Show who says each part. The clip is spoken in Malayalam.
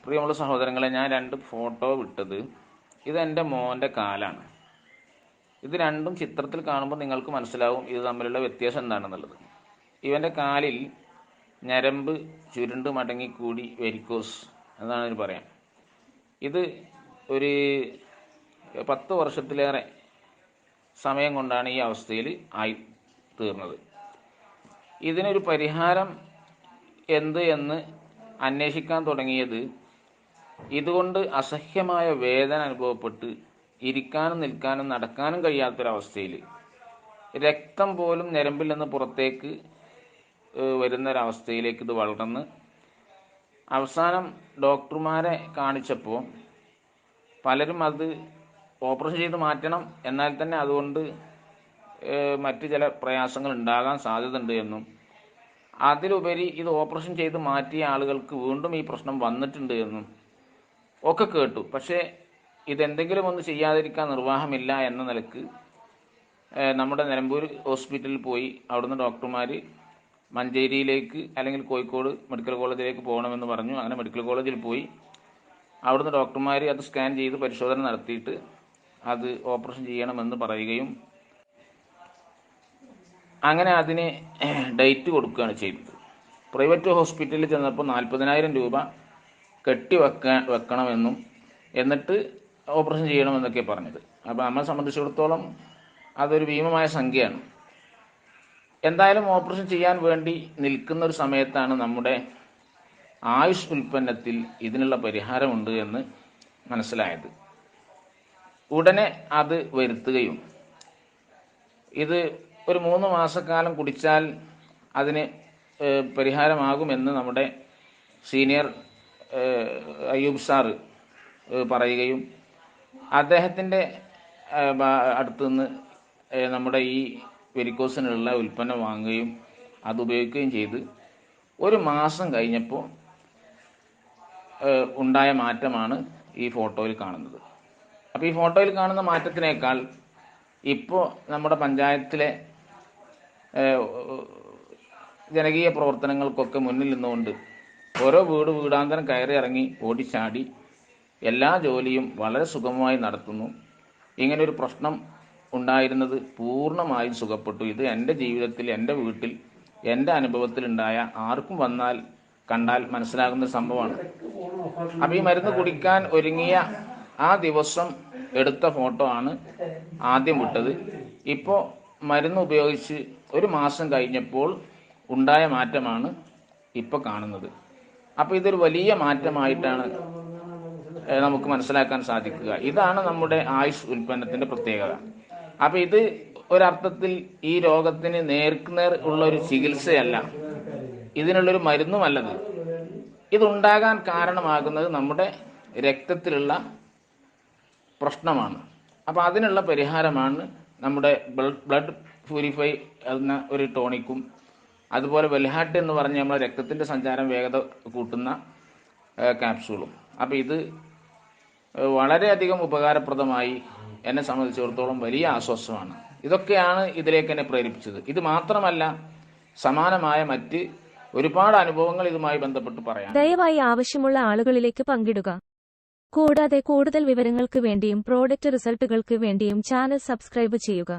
Speaker 1: പ്രിയമുള്ള സഹോദരങ്ങളെ, ഞാൻ രണ്ട് ഫോട്ടോ വിട്ടത് ഇതെൻ്റെ മോൻ്റെ കാലാണ്. ഇത് രണ്ടും ചിത്രത്തിൽ കാണുമ്പോൾ നിങ്ങൾക്ക് മനസ്സിലാവും ഇത് തമ്മിലുള്ള വ്യത്യാസം എന്താണെന്നുള്ളത്. ഇവൻ്റെ കാലിൽ ഞരമ്പ് ചുരുണ്ട് മടങ്ങിക്കൂടി വെരിക്കോസ് എന്നാണ് ഇതിന് പറയാം. ഇത് ഒരു 10 വർഷത്തിലേറെ സമയം കൊണ്ടാണ് ഈ അവസ്ഥയിൽ ആയി തീർന്നത്. ഇതിനൊരു പരിഹാരം എന്ത് എന്ന് അന്വേഷിക്കാൻ തുടങ്ങിയത് ഇതുകൊണ്ട് അസഹ്യമായ വേദന അനുഭവപ്പെട്ട് ഇരിക്കാനും നിൽക്കാനും നടക്കാനും കഴിയാത്തൊരവസ്ഥയിൽ രക്തം പോലും ഞരമ്പിൽ നിന്ന് പുറത്തേക്ക് വരുന്നൊരവസ്ഥയിലേക്ക് ഇത് വളർന്ന് അവസാനം ഡോക്ടർമാരെ കാണിച്ചപ്പോൾ പലരും അത് ഓപ്പറേഷൻ ചെയ്ത് മാറ്റണം, എന്നാൽ തന്നെ അതുകൊണ്ട് മറ്റ് ചില പ്രയാസങ്ങൾ ഉണ്ടാകാൻ സാധ്യതയുണ്ട് എന്നും അതിലുപരി ഇത് ഓപ്പറേഷൻ ചെയ്ത് മാറ്റിയ ആളുകൾക്ക് വീണ്ടും ഈ പ്രശ്നം വന്നിട്ടുണ്ട് എന്നും ഒക്കെ കേട്ടു. പക്ഷേ ഇതെന്തെങ്കിലും ഒന്ന് ചെയ്യാതിരിക്കാൻ നിർവാഹമില്ല എന്ന നിലക്ക് നമ്മുടെ നിലമ്പൂർ ഹോസ്പിറ്റലിൽ പോയി അവിടുന്ന് ഡോക്ടർമാർ മഞ്ചേരിയിലേക്ക് അല്ലെങ്കിൽ കോഴിക്കോട് മെഡിക്കൽ കോളേജിലേക്ക് പോകണമെന്ന് പറഞ്ഞു. അങ്ങനെ മെഡിക്കൽ കോളേജിൽ പോയി അവിടുന്ന് ഡോക്ടർമാർ അത് സ്കാൻ ചെയ്ത് പരിശോധന നടത്തിയിട്ട് അത് ഓപ്പറേഷൻ ചെയ്യണമെന്ന് പറയുകയും അങ്ങനെ അതിന് ഡേറ്റ് കൊടുക്കുകയാണ് ചെയ്തത്. പ്രൈവറ്റ് ഹോസ്പിറ്റലിൽ ചെന്നപ്പോൾ 40,000 രൂപ വെക്കണമെന്നും എന്നിട്ട് ഓപ്പറേഷൻ ചെയ്യണമെന്നൊക്കെ പറഞ്ഞത്. അപ്പോൾ നമ്മളെ സംബന്ധിച്ചിടത്തോളം അതൊരു ഭീമമായ സംഖ്യയാണ്. എന്തായാലും ഓപ്പറേഷൻ ചെയ്യാൻ വേണ്ടി നിൽക്കുന്ന ഒരു സമയത്താണ് നമ്മുടെ ആയുഷ് ഉൽപ്പന്നത്തിൽ ഇതിനുള്ള പരിഹാരമുണ്ട് എന്ന് മനസ്സിലായത്. ഉടനെ അത് വരുത്തുകയും ഇത് ഒരു 3 മാസക്കാലം കുടിച്ചാൽ അതിന് പരിഹാരമാകുമെന്ന് നമ്മുടെ സീനിയർ അയ്യൂബ് സാറ് പറയുകയും അദ്ദേഹത്തിൻ്റെ അടുത്തുനിന്ന് നമ്മുടെ ഈ വെരിക്കോസിനുള്ള ഉൽപ്പന്നം വാങ്ങുകയും അത് ഉപയോഗിക്കുകയും ചെയ്ത് 1 മാസം കഴിഞ്ഞപ്പോൾ ഉണ്ടായ മാറ്റമാണ് ഈ ഫോട്ടോയിൽ കാണുന്നത്. അപ്പോൾ ഈ ഫോട്ടോയിൽ കാണുന്ന മാറ്റത്തിനേക്കാൾ ഇപ്പോൾ നമ്മുടെ പഞ്ചായത്തിലെ ജനകീയ പ്രവർത്തനങ്ങൾക്കൊക്കെ മുന്നിൽ നിന്നുകൊണ്ട് ഓരോ വീടാന്തരം കയറി ഇറങ്ങി ഓടിച്ചാടി എല്ലാ ജോലിയും വളരെ സുഗമമായി നടത്തുന്നു. ഇങ്ങനൊരു പ്രശ്നം ഉണ്ടായിരുന്നത് പൂർണ്ണമായും സുഖപ്പെട്ടു. ഇത് എൻ്റെ ജീവിതത്തിൽ, എൻ്റെ വീട്ടിൽ, എൻ്റെ അനുഭവത്തിലുണ്ടായ ആർക്കും കണ്ടാൽ മനസ്സിലാകുന്ന സംഭവമാണ്. അപ്പോൾ ഈ മരുന്ന് കുടിക്കാൻ ഒരുങ്ങിയ ആ ദിവസം എടുത്ത ഫോട്ടോ ആണ് ആദ്യം വിട്ടത്. ഇപ്പോൾ മരുന്ന് ഉപയോഗിച്ച് 1 മാസം കഴിഞ്ഞപ്പോൾ ഉണ്ടായ മാറ്റമാണ് ഇപ്പോൾ കാണുന്നത്. അപ്പോൾ ഇതൊരു വലിയ മാറ്റമായിട്ടാണ് നമുക്ക് മനസ്സിലാക്കാൻ സാധിക്കുക. ഇതാണ് നമ്മുടെ ആയുഷ് ഉൽപ്പന്നത്തിൻ്റെ പ്രത്യേകത. അപ്പോൾ ഇത് ഒരർത്ഥത്തിൽ ഈ രോഗത്തിന് നേർക്കുനേർ ഉള്ള ഒരു ചികിത്സയല്ല, ഇതിനുള്ളൊരു മരുന്നുമല്ലത്. ഇതുണ്ടാകാൻ കാരണമാകുന്നത് നമ്മുടെ രക്തത്തിലുള്ള പ്രശ്നമാണ്. അപ്പോൾ അതിനുള്ള പരിഹാരമാണ് നമ്മുടെ ബ്ലഡ് പ്യൂരിഫൈ എന്ന ഒരു ടോണിക്കും അതുപോലെ വെൽഹാർട്ട് എന്ന് പറഞ്ഞ നമ്മുടെ രക്തത്തിൻ്റെ സഞ്ചാരം വേഗത കൂട്ടുന്ന ക്യാപ്സ്യൂളും. അപ്പോൾ ഇത് വളരെയധികം ഉപകാരപ്രദമായി എന്നെ സംബന്ധിച്ചിടത്തോളം വലിയ ആശ്വാസമാണ്. ഇതൊക്കെയാണ് ഇതിലേക്ക് എന്നെ പ്രേരിപ്പിച്ചത്. ഇത് മാത്രമല്ല, സമാനമായ മറ്റ് ഒരുപാട് അനുഭവങ്ങൾ ഇതുമായി ബന്ധപ്പെട്ട് പറയാം.
Speaker 2: ദയവായി ആവശ്യമുള്ള ആളുകളിലേക്ക് പങ്കിടുക. കൂടാതെ കൂടുതൽ വിവരങ്ങൾക്ക് വേണ്ടിയും പ്രോഡക്റ്റ് റിസൾട്ടുകൾക്ക് വേണ്ടിയും ചാനൽ സബ്സ്ക്രൈബ് ചെയ്യുക.